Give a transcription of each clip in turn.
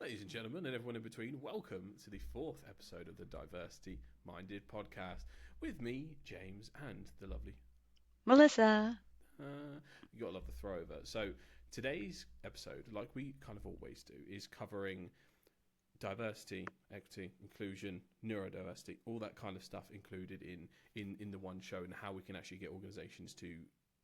Ladies and gentlemen, and everyone in between, welcome to the fourth episode of the Diversity Minded podcast with me, James, and the lovely. Melissa. You gotta love the throwover. So today's episode, like we kind of always do, is covering diversity, equity, inclusion, neurodiversity, all that kind of stuff included in the one show, and how we can actually get organisations to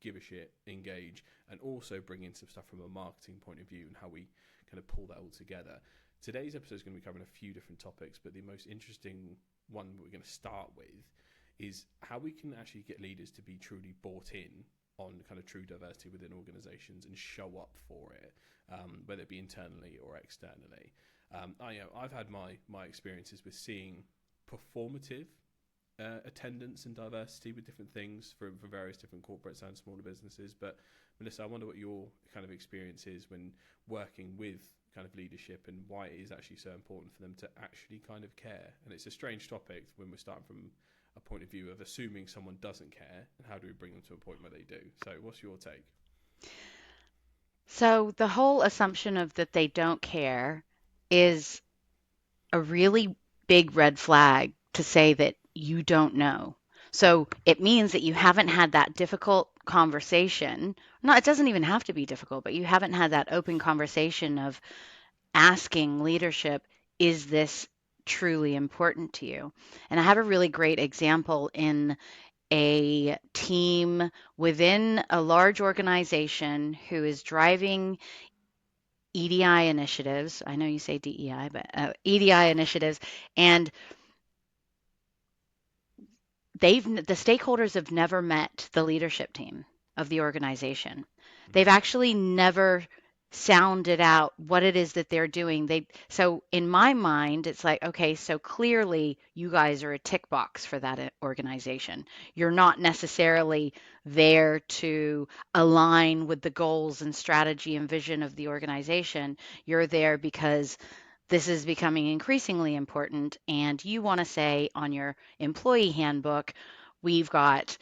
give a shit, engage, and also bring in some stuff from a marketing point of view and how we kind of pull that all together. Today's episode is going to be covering a few different topics, but the most interesting one that we're going to start with is how we can actually get leaders to be truly bought in on kind of true diversity within organizations and show up for it, whether it be internally or externally. I've had my experiences with seeing performative attendance and diversity with different things for various different corporates and smaller businesses. But Melissa, I wonder what your kind of experience is when working with kind of leadership and why it is actually so important for them to actually kind of care. And it's a strange topic when we're starting from a point of view of assuming someone doesn't care, and how do we bring them to a point where they do? So what's your take? So the whole assumption of that they don't care is a really big red flag to say that you don't know. So it means that you haven't had that difficult conversation. No, it doesn't even have to be difficult, but you haven't had that open conversation of asking leadership, is this truly important to you? And I have a really great example in a team within a large organization who is driving EDI initiatives. I know you say DEI, but EDI initiatives, and the stakeholders have never met the leadership team of the organization. They've Mm. actually never sounded out what it is that they're doing. So in my mind, it's like, okay, so clearly you guys are a tick box for that organization. You're not necessarily there to align with the goals and strategy and vision of the organization. You're there because this is becoming increasingly important, and you want to say on your employee handbook, we've got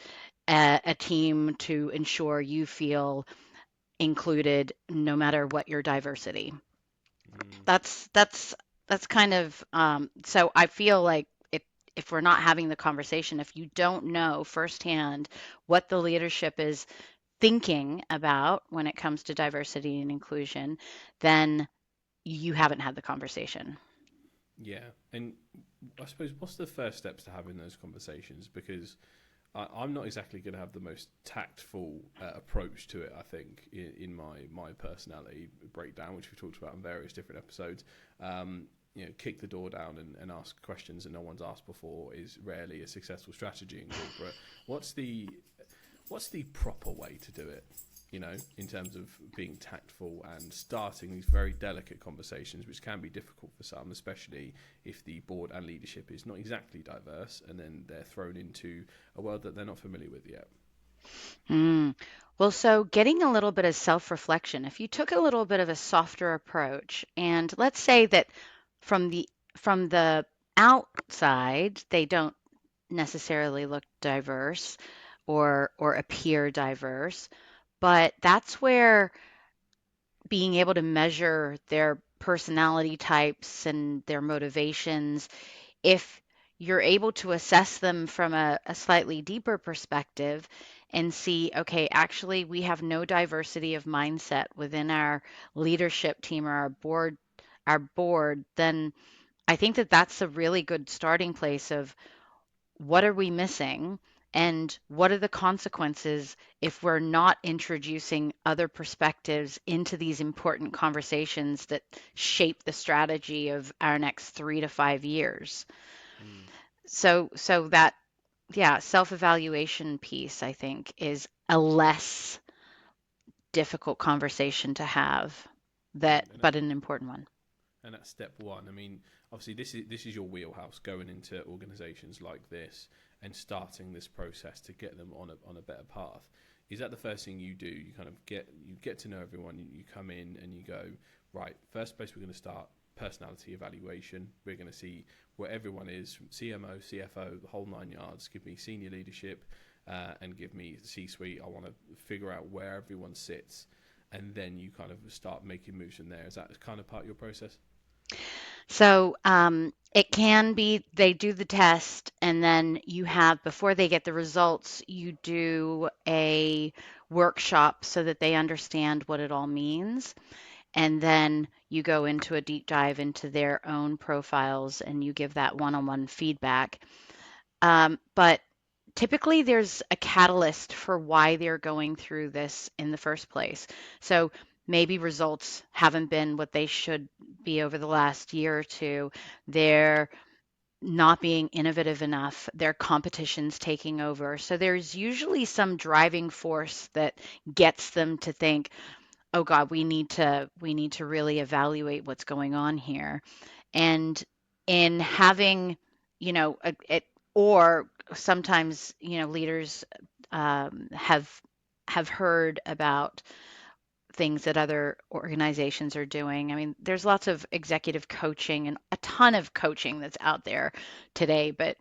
a team to ensure you feel included no matter what your diversity. Mm. That's that's that's kind of so I feel like if we're not having the conversation, if you don't know firsthand what the leadership is thinking about when it comes to diversity and inclusion, then you haven't had the conversation. Yeah, and I suppose what's the first steps to having those conversations? Because I'm not exactly going to have the most tactful approach to it. I think in my personality breakdown, which we've talked about in various different episodes, kick the door down and ask questions that no one's asked before is rarely a successful strategy in corporate. What's the what's the proper way to do it? In terms of being tactful and starting these very delicate conversations, which can be difficult for some, especially if the board and leadership is not exactly diverse and then they're thrown into a world that they're not familiar with yet. Mm. Well, so getting a little bit of self-reflection, if you took a little bit of a softer approach, and let's say that from the outside, they don't necessarily look diverse or appear diverse, but that's where being able to measure their personality types and their motivations, if you're able to assess them from a slightly deeper perspective and see, okay, actually, we have no diversity of mindset within our leadership team or our board, then I think that that's a really good starting place of what are we missing and what are the consequences if we're not introducing other perspectives into these important conversations that shape the strategy of our next 3 to 5 years. Mm. So that, yeah, self-evaluation piece, I think, is a less difficult conversation to have, Mm. but an important one. And that's step one. I mean, obviously, this is your wheelhouse, going into organisations like this and starting this process to get them on a better path. Is that the first thing you do? You get to know everyone. You come in and you go, right. First place we're going to start personality evaluation. We're going to see where everyone is, from CMO, CFO, the whole nine yards. Give me senior leadership and give me C-suite. I want to figure out where everyone sits, and then you kind of start making moves from there. Is that kind of part of your process? So it can be they do the test, and then you have, before they get the results, you do a workshop so that they understand what it all means. And then you go into a deep dive into their own profiles and you give that one on one feedback. But typically, there's a catalyst for why they're going through this in the first place. So maybe results haven't been what they should be over the last year or two. They're not being innovative enough. Their competition's taking over. So there's usually some driving force that gets them to think, oh God, we need to really evaluate what's going on here. And in having, it, or sometimes, leaders have heard about things that other organizations are doing. I mean, there's lots of executive coaching and a ton of coaching that's out there today, but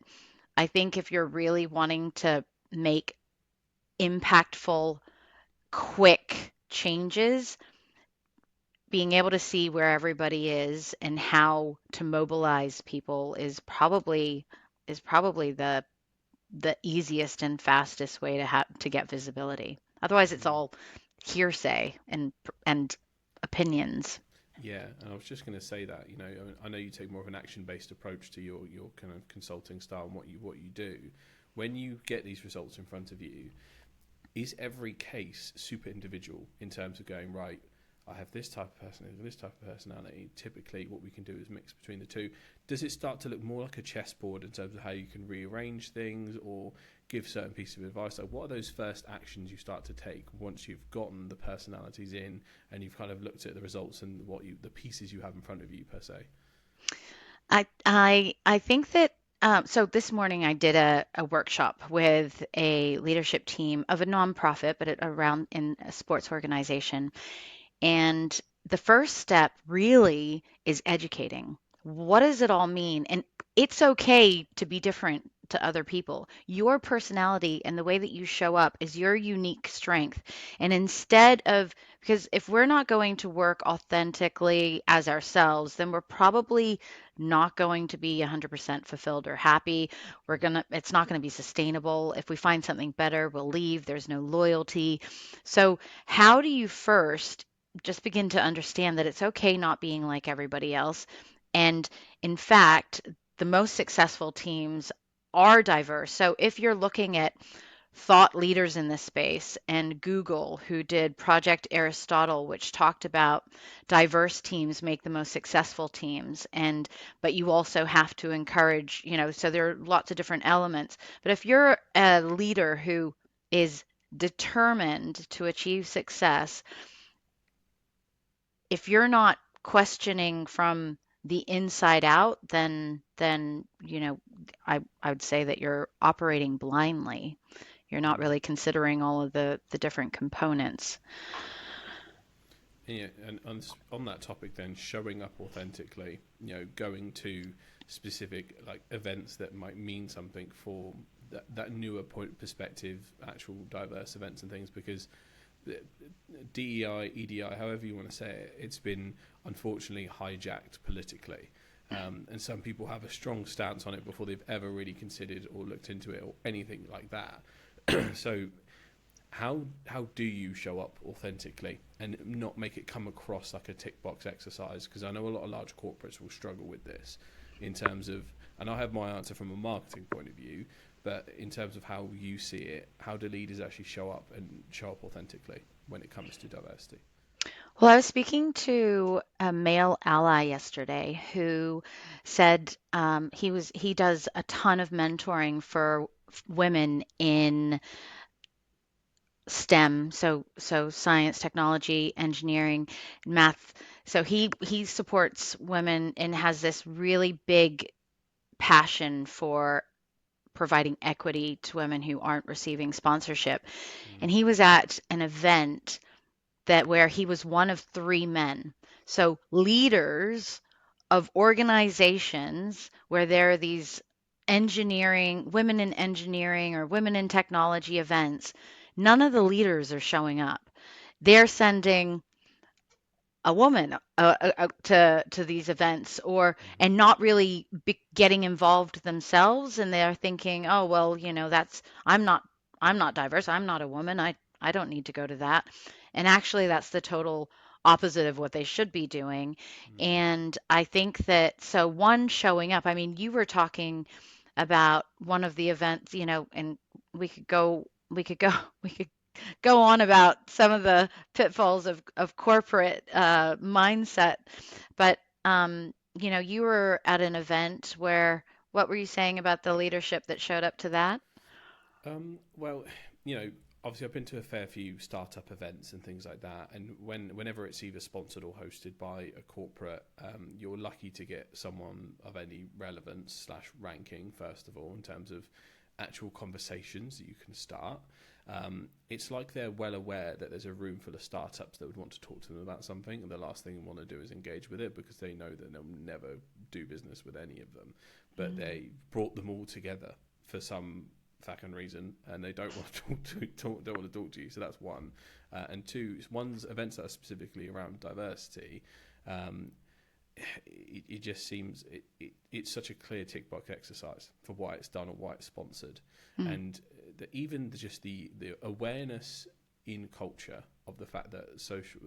I think if you're really wanting to make impactful, quick changes, being able to see where everybody is and how to mobilize people is probably the easiest and fastest way to get visibility. Otherwise, it's Mm. all hearsay and opinions. Yeah, and I was just going to say that, I know you take more of an action-based approach to your kind of consulting style and what you do. When you get these results in front of you, is every case super individual in terms of going, right, I have this type of personality, this type of personality. Typically, what we can do is mix between the two. Does it start to look more like a chessboard in terms of how you can rearrange things or give certain pieces of advice? Like, what are those first actions you start to take once you've gotten the personalities in and you've kind of looked at the results and the pieces you have in front of you per se? I think that so this morning I did a workshop with a leadership team of a nonprofit, but around in a sports organization. And the first step really is educating. What does it all mean? And it's okay to be different to other people. Your personality and the way that you show up is your unique strength. And instead of, because if we're not going to work authentically as ourselves, then we're probably not going to be 100% fulfilled or happy. It's not going to be sustainable. If we find something better, we'll leave. There's no loyalty. So, how do you first just begin to understand that it's okay not being like everybody else? And in fact, the most successful teams are diverse. So if you're looking at thought leaders in this space and Google, who did Project Aristotle, which talked about diverse teams make the most successful teams. And, but you also have to encourage, so there are lots of different elements. But if you're a leader who is determined to achieve success, if you're not questioning from the inside out, then I would say that you're operating blindly. You're not Mm. really considering all of the different components. Yeah, and on that topic, then showing up authentically, going to specific like events that might mean something for that newer point perspective, actual diverse events and things, because the DEI, EDI, however you want to say it, it's been unfortunately hijacked politically. And some people have a strong stance on it before they've ever really considered or looked into it or anything like that. So how do you show up authentically and not make it come across like a tick box exercise? Because I know a lot of large corporates will struggle with this in terms of, and I have my answer from a marketing point of view, but in terms of how you see it, how do leaders actually show up and show up authentically when it comes to diversity? Well, I was speaking to a male ally yesterday who said he does a ton of mentoring for women in STEM, so science, technology, engineering, math. So he supports women and has this really big passion for providing equity to women who aren't receiving sponsorship. Mm. And he was at an event that where he was one of three men. So leaders of organizations where there are these women in engineering or women in technology events, none of the leaders are showing up. They're sending a woman to these events, or Mhm. and not really getting involved themselves, and they're thinking, oh well, that's I'm not diverse, I'm not a woman, I don't need to go to that. And actually that's the total opposite of what they should be doing. Mm. And I think that, so one, showing up, I mean, you were talking about one of the events, and we could go we could go on about some of the pitfalls of corporate mindset. But you were at an event where, what were you saying about the leadership that showed up to that? Well, you know, obviously I've been to a fair few startup events and things like that, and whenever it's either sponsored or hosted by a corporate, you're lucky to get someone of any relevance slash ranking, first of all, in terms of actual conversations that you can start. It's like they're well aware that there's a room full of startups that would want to talk to them about something, and the last thing they want to do is engage with it because they know that they'll never do business with any of them. But Mm. they brought them all together for some fucking reason, and they don't want to don't want to talk to you. So that's one, and two, one's events that are specifically around diversity. Um, it just seems it's such a clear tick box exercise for why it's done or why it's sponsored, Mm. and even just the awareness in culture of the fact that social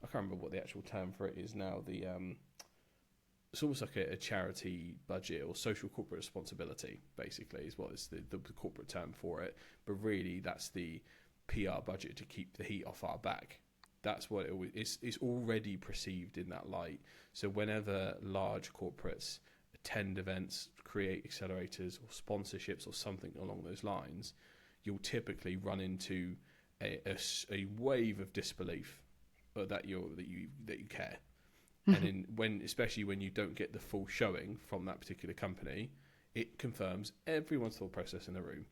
I can't remember what the actual term for it is now. It's almost like a charity budget or social corporate responsibility, basically, is what is the corporate term for it. But really, that's the PR budget to keep the heat off our back. That's what it's already perceived in that light. So whenever large corporates attend events, create accelerators or sponsorships or something along those lines, you'll typically run into a wave of disbelief that you care. And especially when you don't get the full showing from that particular company, it confirms everyone's thought process in the room.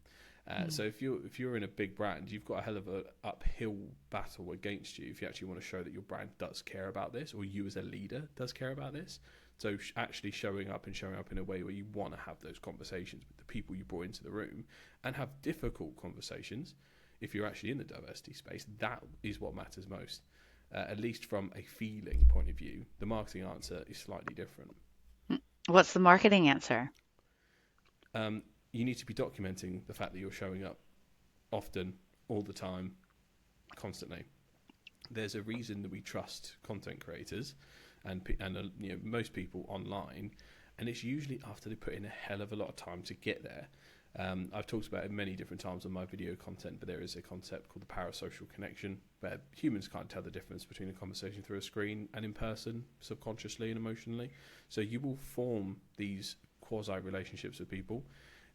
Mm. So if you're in a big brand, you've got a hell of a uphill battle against you if you actually want to show that your brand does care about this, or you as a leader does care about this. So actually showing up in a way where you want to have those conversations with the people you brought into the room and have difficult conversations. If you're actually in the diversity space, that is what matters most. At least from a feeling point of view, the marketing answer is slightly different. What's the marketing answer? You need to be documenting the fact that you're showing up often, all the time, constantly. There's a reason that we trust content creators and most people online, and it's usually after they put in a hell of a lot of time to get there. I've talked about it many different times on my video content, but there is a concept called the parasocial connection, where humans can't tell the difference between a conversation through a screen and in person, subconsciously and emotionally. So you will form these quasi relationships with people.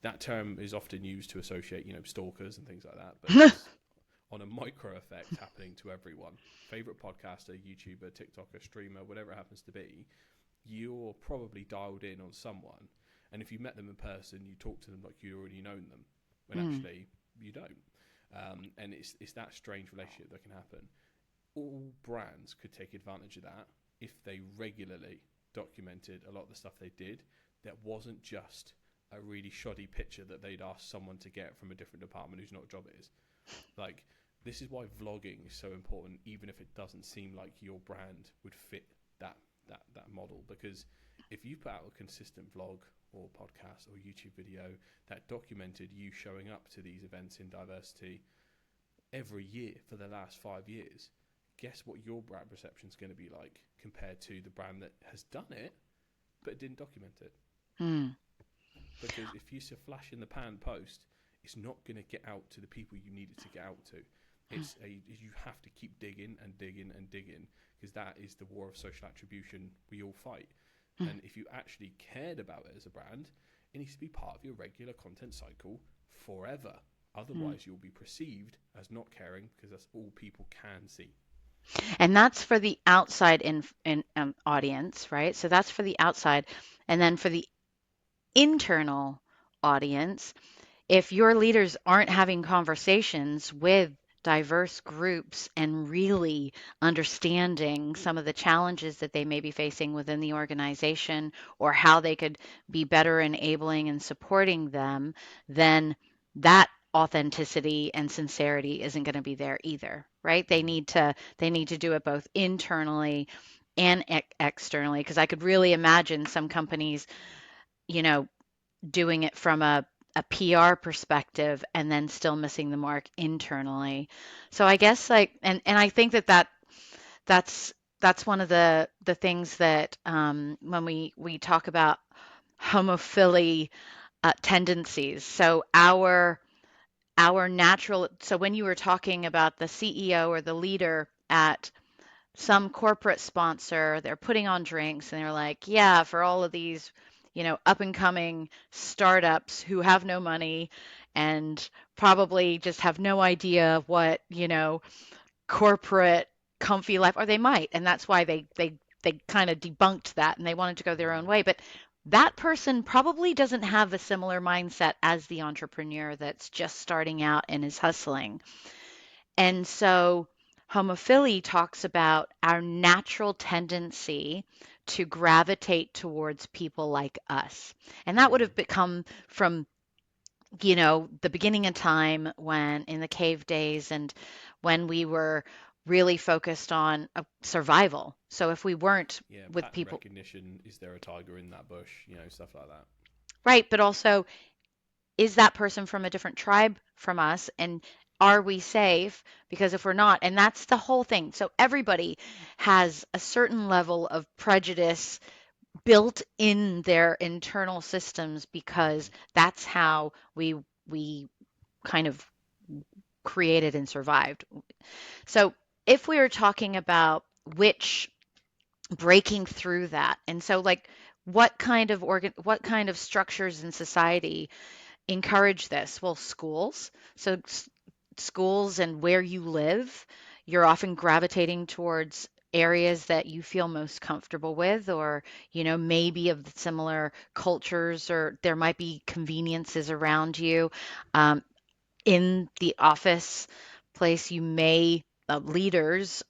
That term is often used to associate, stalkers and things like that, but it's on a micro effect happening to everyone. Favorite podcaster, YouTuber, TikToker, streamer, whatever it happens to be, you're probably dialed in on someone. And if you met them in person, you talk to them like you already known them, when Mm. actually you don't. And it's that strange relationship that can happen. All brands could take advantage of that if they regularly documented a lot of the stuff they did. That wasn't just a really shoddy picture that they'd asked someone to get from a different department whose not job it is. Like, this is why vlogging is so important, even if it doesn't seem like your brand would fit that model. Because if you put out a consistent vlog or podcast or YouTube video that documented you showing up to these events in diversity every year for the last 5 years, guess what your brand perception is going to be like compared to the brand that has done it but didn't document it? Mm. Because if you see a flash in the pan post, it's not going to get out to the people you need it to get out to. You have to keep digging and digging and digging, because that is the war of social attribution we all fight. Mm. And if you actually cared about it as a brand, it needs to be part of your regular content cycle forever. Mm. Otherwise, you'll be perceived as not caring, because that's all people can see. And that's for the outside in audience, right? So that's for the outside. And then for the internal audience, if your leaders aren't having conversations with diverse groups and really understanding some of the challenges that they may be facing within the organization, or how they could be better enabling and supporting them, then that authenticity and sincerity isn't going to be there either, right? They need to do it both internally and externally, because I could really imagine some companies, you know, doing it from a PR perspective and then still missing the mark internally. So I guess like, and I think that's that's one of the things that when we talk about homophily tendencies. So our natural, so when you were talking about the CEO or the leader at some corporate sponsor, they're putting on drinks and they're like, yeah, for all of these, up and coming startups who have no money and probably just have no idea what, corporate comfy life, or they might, and that's why they kind of debunked that and they wanted to go their own way. But that person probably doesn't have a similar mindset as the entrepreneur that's just starting out and is hustling. And so homophily talks about our natural tendency to gravitate towards people like us. And that would Mm. have become from, the beginning of time, when in the cave days and when we were really focused on survival. So if we weren't Yeah, with pattern people, recognition. Is there a tiger in that bush? Stuff like that. right, but also, is that person from a different tribe from us? And are we safe? Because if we're not, and that's the whole thing. So everybody has a certain level of prejudice built in their internal systems, because Hmm. that's how we kind of created and survived. So if we were talking about which breaking through that, and so like what kind of structures in society encourage this? Well, schools. So schools and where you live, you're often gravitating towards areas that you feel most comfortable with, or maybe of the similar cultures, or there might be conveniences around you. um, in the office place, you may leaders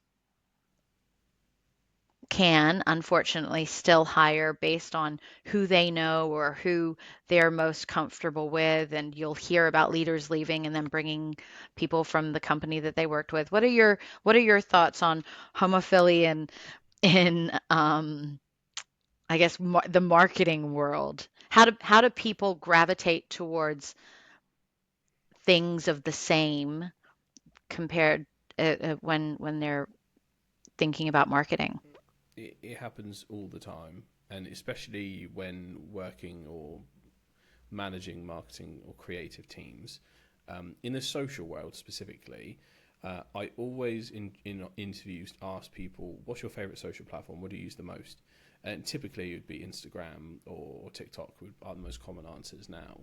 can unfortunately still hire based on who they know or who they're most comfortable with, and you'll hear about leaders leaving and then bringing people from the company that they worked with. What are your thoughts on homophily and in I guess the marketing world? How do people gravitate towards things of the same compared when they're thinking about marketing? It happens all the time, and especially when working or managing marketing or creative teams. In the social world specifically, I always in interviews ask people, "What's your favorite social platform? What do you use the most?" And typically it would be Instagram or TikTok are the most common answers now.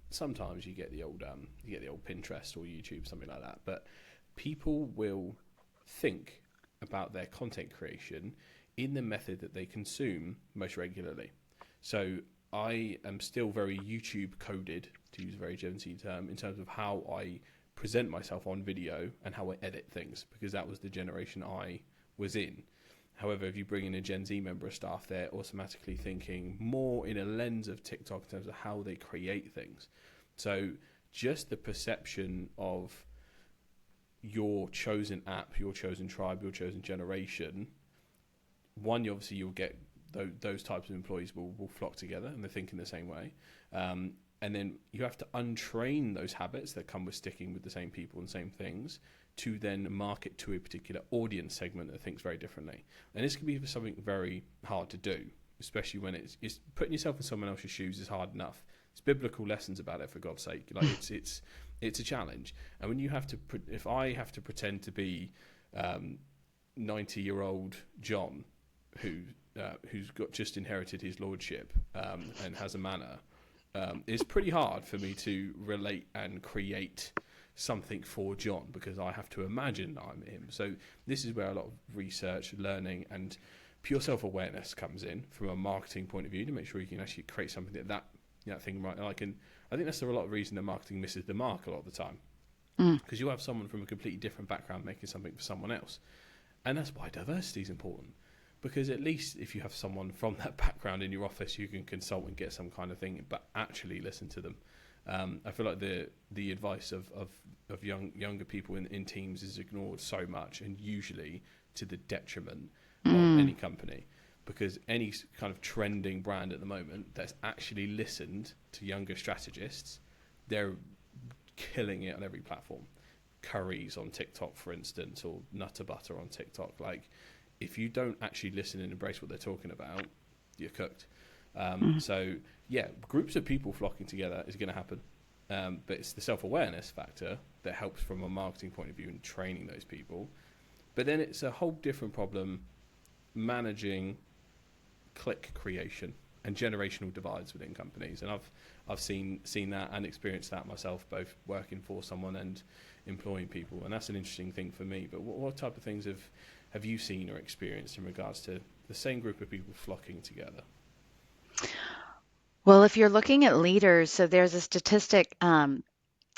Sometimes you get the old Pinterest or YouTube, something like that. But people will think about their content creation in the method that they consume most regularly. So I am still very YouTube coded, to use a very Gen Z term, in terms of how I present myself on video and how I edit things, because that was the generation I was in. However, if you bring in a Gen Z member of staff, they're automatically thinking more in a lens of TikTok in terms of how they create things. So just the perception of your chosen app, your chosen tribe, your chosen generation, one, obviously you'll get those types of employees will flock together and they think in the same way. And then you have to untrain those habits that come with sticking with the same people and same things to then market to a particular audience segment that thinks very differently. And this can be something very hard to do, especially when it's putting yourself in someone else's shoes is hard enough. It's biblical lessons about it, for God's sake. Like it's a challenge. And when you have to, if I have to pretend to be 90-year-old John, who's got just inherited his lordship and has a manor, it's pretty hard for me to relate and create something for John, because I have to imagine I'm him. So this is where a lot of research, learning, and pure self-awareness comes in from a marketing point of view to make sure you can actually create something that thing right. And I think that's a lot of reason that marketing misses the mark a lot of the time, Mm. because you have someone from a completely different background making something for someone else, and that's why diversity is important. Because at least if you have someone from that background in your office, you can consult and get some kind of thing, but actually listen to them. I feel like the advice of younger people in teams is ignored so much, and usually to the detriment of Mm. any company, because any kind of trending brand at the moment that's actually listened to younger strategists, they're killing it on every platform. Curries on TikTok, for instance, or Nutter Butter on TikTok. Like, if you don't actually listen and embrace what they're talking about, you're cooked. So yeah, groups of people flocking together is going to happen, but it's the self-awareness factor that helps from a marketing point of view and training those people. But then it's a whole different problem managing click creation and generational divides within companies. And I've seen that and experienced that myself, both working for someone and employing people, and that's an interesting thing for me. But what type of things have you seen or experienced in regards to the same group of people flocking together? Well, if you're looking at leaders, so there's a statistic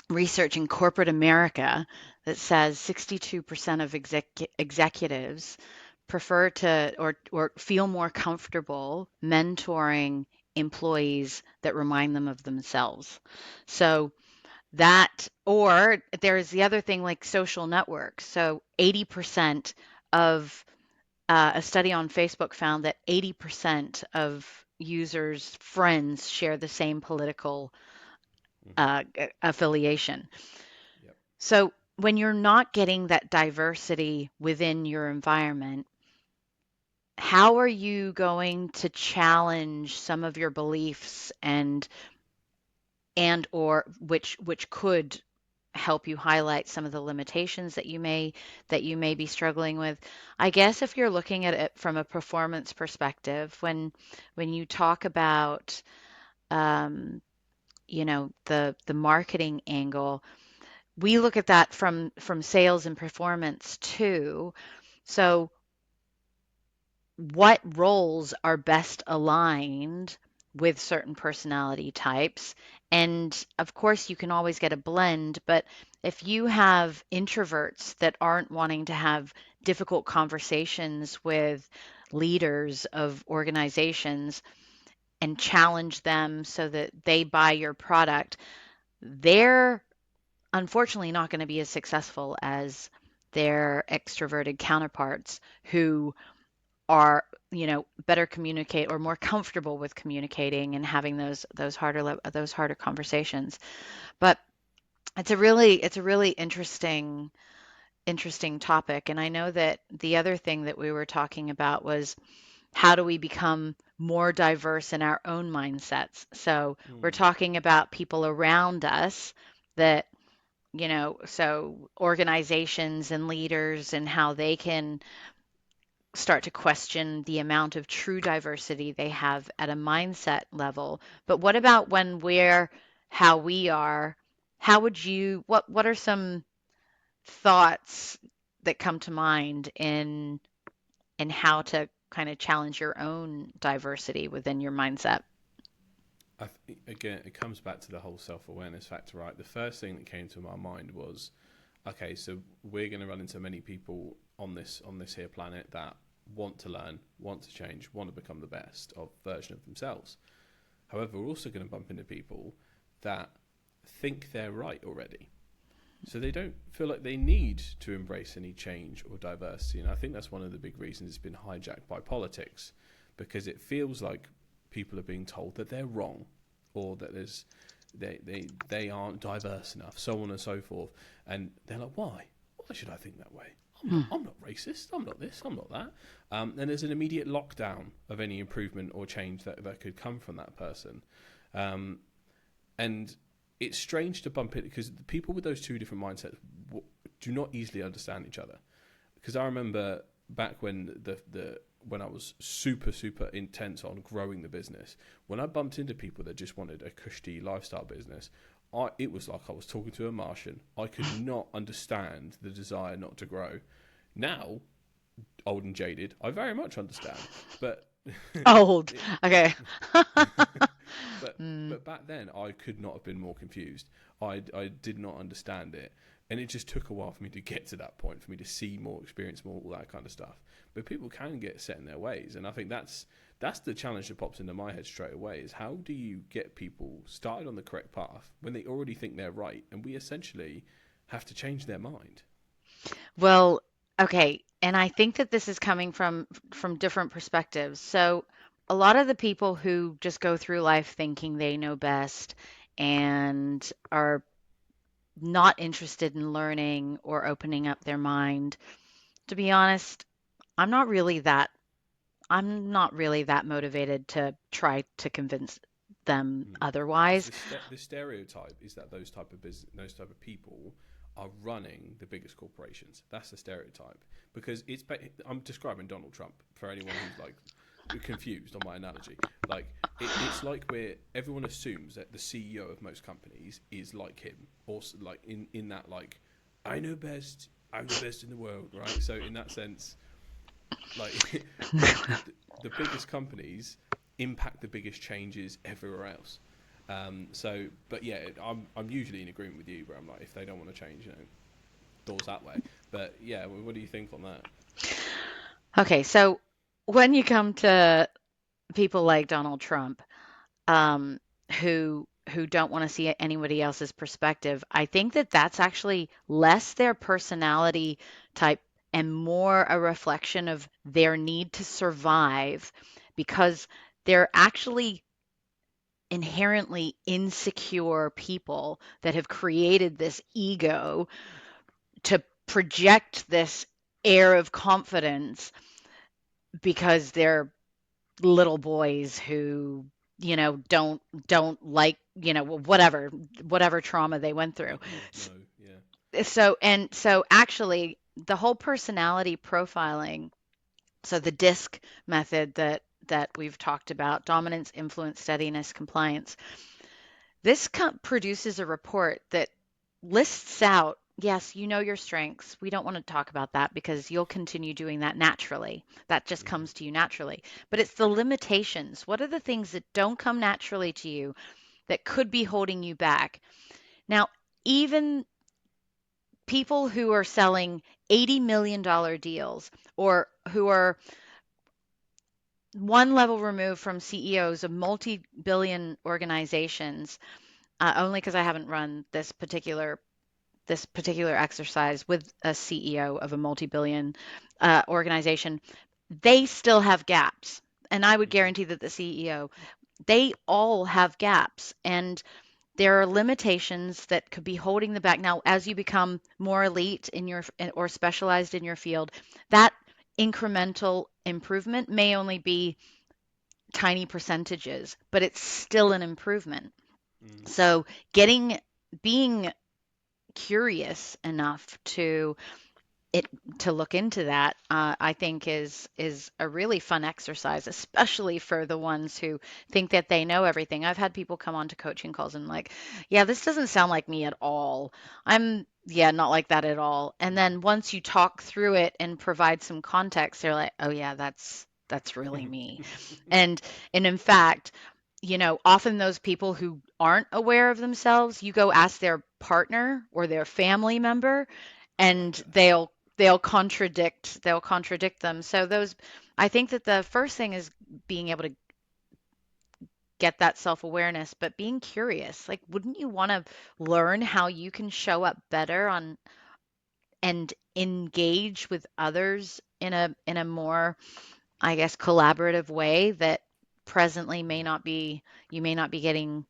research in corporate America that says 62% of executives prefer to or feel more comfortable mentoring employees that remind them of themselves. So that, or there's the other thing like social networks. So 80% of a study on Facebook found that 80% of users' friends share the same political Hmm. affiliation. Yep. So when you're not getting that diversity within your environment, how are you going to challenge some of your beliefs and or which could help you highlight some of the limitations that you may be struggling with? I guess if you're looking at it from a performance perspective, when you talk about the marketing angle, we look at that from sales and performance too. So what roles are best aligned with certain personality types? And of course, you can always get a blend, but if you have introverts that aren't wanting to have difficult conversations with leaders of organizations and challenge them so that they buy your product, they're unfortunately not going to be as successful as their extroverted counterparts who are, better communicate or more comfortable with communicating and having those harder conversations. But it's a really interesting topic. And I know that the other thing that we were talking about was how do we become more diverse in our own mindsets? So we're Mm. talking about people around us that, so organizations and leaders and how they can start to question the amount of true diversity they have at a mindset level. But what about when we're how we are? How would you, what are some thoughts that come to mind in how to kind of challenge your own diversity within your mindset? Again, it comes back to the whole self-awareness factor, right? The first thing that came to my mind was, okay, so we're going to run into many people on this here planet that want to learn, want to change, want to become the best of version of themselves. However, we're also going to bump into people that think they're right already. So they don't feel like they need to embrace any change or diversity. And I think that's one of the big reasons it's been hijacked by politics, because it feels like people are being told that they're wrong, or that they aren't diverse enough, so on and so forth. And they're like, why? Why should I think that way? I'm not racist. I'm not this. I'm not that. And there's an immediate lockdown of any improvement or change that could come from that person. And it's strange to bump it, because the people with those two different mindsets do not easily understand each other. Because I remember back when when I was super intense on growing the business, when I bumped into people that just wanted a cushy lifestyle business, it was like I was talking to a Martian. I could not understand the desire not to grow. Now, old and jaded, I very much understand, but Old. it, Okay. but Mm. back then I could not have been more confused. I did not understand it, And it just took a while for me to get to that point, for me to see more, experience more, all that kind of stuff. But people can get set in their ways, and I think that's the challenge that pops into my head straight away: is how do you get people started on the correct path when they already think they're right, and we essentially have to change their mind. Well, okay, and I think that this is coming from different perspectives. So, a lot of the people who just go through life thinking they know best and are not interested in learning or opening up their mind, to be honest, I'm not really that I'm not really that motivated to try to convince them Because otherwise. the stereotype is that those type of people are running the biggest corporations. That's the stereotype. Because I'm describing Donald Trump for anyone who's like confused on my analogy. Like it's like where everyone assumes that the CEO of most companies is like him, or like in that like I know best, I'm the best in the world, right? So in that sense, like the biggest companies impact the biggest changes everywhere else. But yeah, I'm usually in agreement with you, where I'm like, if they don't want to change, doors that way. But yeah, what do you think on that? Okay, so when you come to people like Donald Trump, um, who don't want to see anybody else's perspective, I think that that's actually less their personality type and more a reflection of their need to survive because they're actually inherently insecure people that have created this ego to project this air of confidence because they're little boys who don't like whatever trauma they went through. No, yeah. So actually the whole personality profiling, so the DISC method that we've talked about, dominance, influence, steadiness, compliance, this produces a report that lists out, yes, you know your strengths. We don't want to talk about that because you'll continue doing that naturally. That just Hmm. comes to you naturally. But it's the limitations. What are the things that don't come naturally to you that could be holding you back? Now, even people who are selling $80 million deals or who are one level removed from CEOs of multi-billion organizations, only because I haven't run this particular exercise with a CEO of a multi-billion organization, they still have gaps. And I would Hmm. guarantee that the CEO, they all have gaps. And there are limitations that could be holding them back. Now, as you become more elite in your or specialized in your field, that incremental improvement may only be tiny percentages, but it's still an improvement. Mm. So, being curious enough it to look into that, I think is a really fun exercise, especially for the ones who think that they know everything. I've had people come on to coaching calls and like, yeah, this doesn't sound like me at all. Yeah, not like that at all. And then once you talk through it and provide some context, they're like, oh yeah, that's really me. And and in fact, often those people who aren't aware of themselves, you go ask their partner or their family member, and Right. they'll contradict them. So those, I think that the first thing is being able to get that self-awareness, but being curious. Like, wouldn't you want to learn how you can show up better on and engage with others in a more, I guess, collaborative way that presently you may not be getting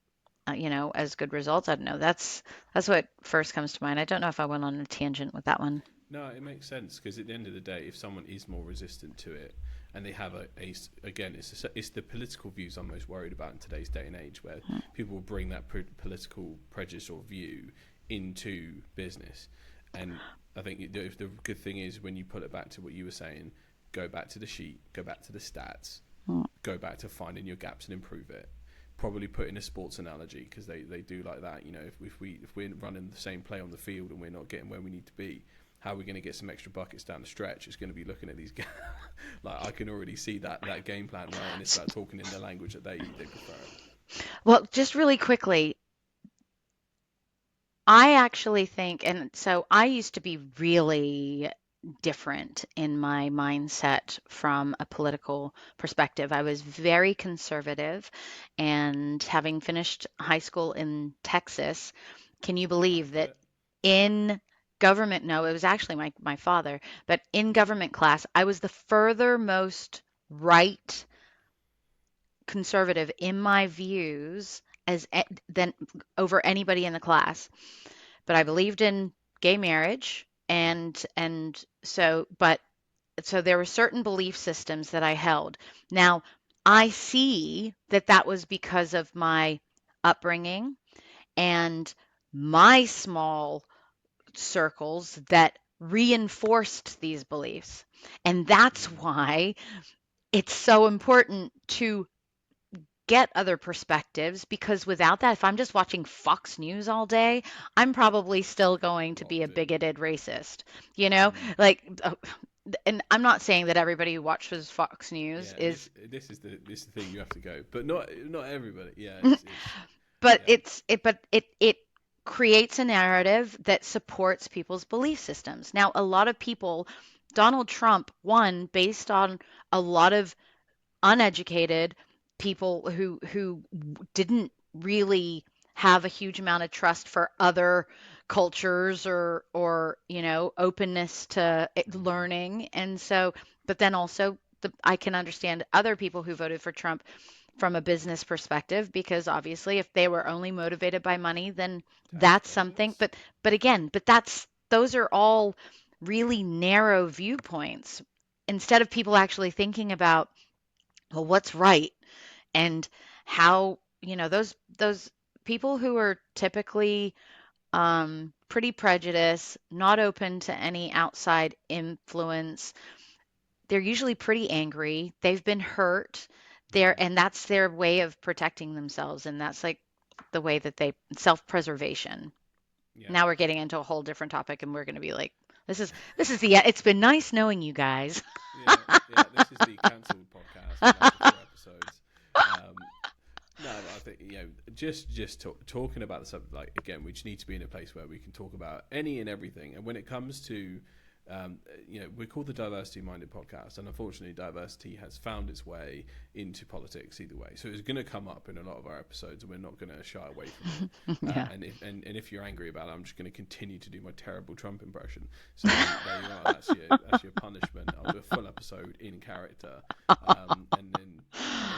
as good results. I don't know. That's what first comes to mind. I don't know if I went on a tangent with that one. No, it makes sense because at the end of the day, if someone is more resistant to it, and they have again, it's the political views I'm most worried about in today's day and age, where people will bring that political prejudice or view into business. And I think the good thing is when you put it back to what you were saying, go back to the sheet, go back to the stats, Mm. go back to finding your gaps and improve it. Probably put in a sports analogy because they do like that. If we're running the same play on the field and we're not getting where we need to be, how are we going to get some extra buckets down the stretch? It's going to be looking at these guys. Like I can already see that game plan, right? And it's about talking in the language that they prefer. Well, just really quickly, I actually think, and so I used to be really different in my mindset from a political perspective. I was very conservative, and having finished high school in Texas, can you Can't believe do that it. in government, no, it was actually my father, but in government class, I was the furthermost right conservative in my views than over anybody in the class. But I believed in gay marriage, and so there were certain belief systems that I held. Now, I see that that was because of my upbringing and my small circles that reinforced these beliefs. And that's Mm. why it's so important to get other perspectives, because without that, if I'm just watching Fox News all day, I'm probably still going to be a Locked in. bigoted racist. You know, Mm. like, and I'm not saying that everybody who watches Fox News Yeah, is, this is the thing you have to go, but not everybody. Yeah, it's but yeah. it creates a narrative that supports people's belief systems. Now, a lot of people, Donald Trump won based on a lot of uneducated people who didn't really have a huge amount of trust for other cultures, or openness to Mm. learning. And so, but then also, I can understand other people who voted for Trump from a business perspective, because obviously if they were only motivated by money, then Tax that's something. dollars. But again, those are all really narrow viewpoints, instead of people actually thinking about, well, what's right, and how, those people who are typically pretty prejudiced, not open to any outside influence, they're usually pretty angry. They've been hurt. Mm. And that's their way of protecting themselves, and that's like the way that they self-preservation. Yeah, Now we're getting into a whole different topic, and we're going to be like, this is the it's been nice knowing you guys. yeah, yeah. This is the cancelled podcast after 4 episodes. Um, No, but I think just talking about the subject. Like again, we just need to be in a place where we can talk about any and everything. And when it comes to, we're called the diversity-minded podcast, and unfortunately, diversity has found its way into politics either way. So it's going to come up in a lot of our episodes, and we're not going to shy away from it. Yeah. And if you're angry about it, I'm just going to continue to do my terrible Trump impression. So there you are. That's your punishment. I'll do a full episode in character, and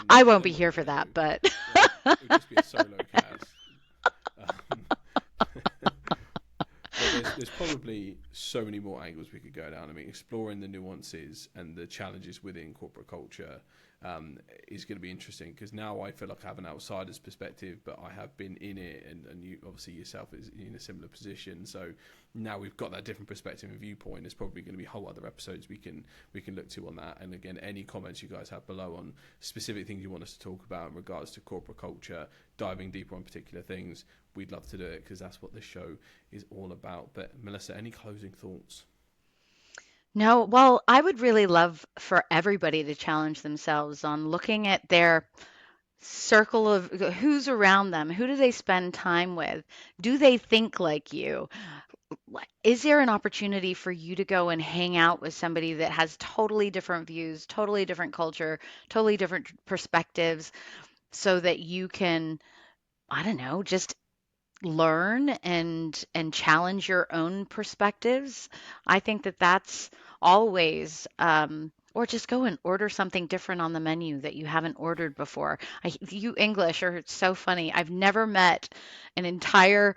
I won't be then what here we're for going to that, do. but Yeah, it'll just be a solo cast. Um, but there's probably so many more angles we could go down. I mean, exploring the nuances and the challenges within corporate culture is going to be interesting, because now I feel like I have an outsider's perspective, but I have been in it, and you obviously yourself is in a similar position. So now we've got that different perspective and viewpoint. There's probably going to be whole other episodes we can look to on that. And again, any comments you guys have below on specific things you want us to talk about in regards to corporate culture, diving deeper on particular things, we'd love to do it, because that's what this show is all about. But Melissa, any closing thoughts? no, well, I would really love for everybody to challenge themselves on looking at their circle of who's around them. Who do they spend time with? Do they think like you? Is there an opportunity for you to go and hang out with somebody that has totally different views, totally different culture, totally different perspectives, so that you can, I don't know, just learn and challenge your own perspectives? I think that that's always, or just go and order something different on the menu that you haven't ordered before. You English are so funny. I've never met an entire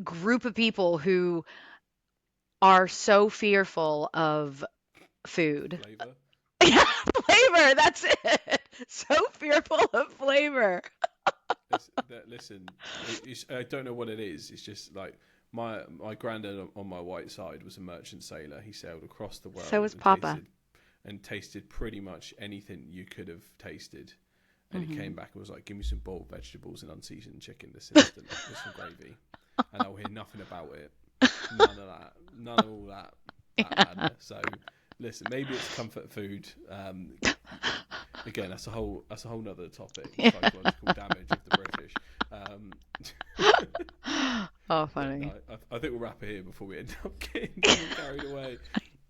group of people who are so fearful of food. Flavor? Flavor, that's it. So fearful of flavor. Listen, I don't know what it is. It's just like my granddad on my white side was a merchant sailor. He sailed across the So world is Papa. and tasted pretty much anything you could have tasted. And he Hmm. came back and was like, "Give me some boiled vegetables and unseasoned chicken this instant with some gravy," and I'll hear nothing about it. None of that. None of all that Yeah. madness. So listen, maybe it's comfort food. Again, that's a whole nother topic. Yeah. Psychological damage of the British. Um, Oh, But no, funny. I think we'll wrap it here before we end up getting too carried away.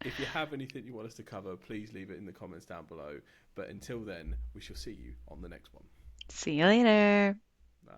If you have anything you want us to cover, please leave it in the comments down below. But until then, we shall see you on the next one. See you later. Bye.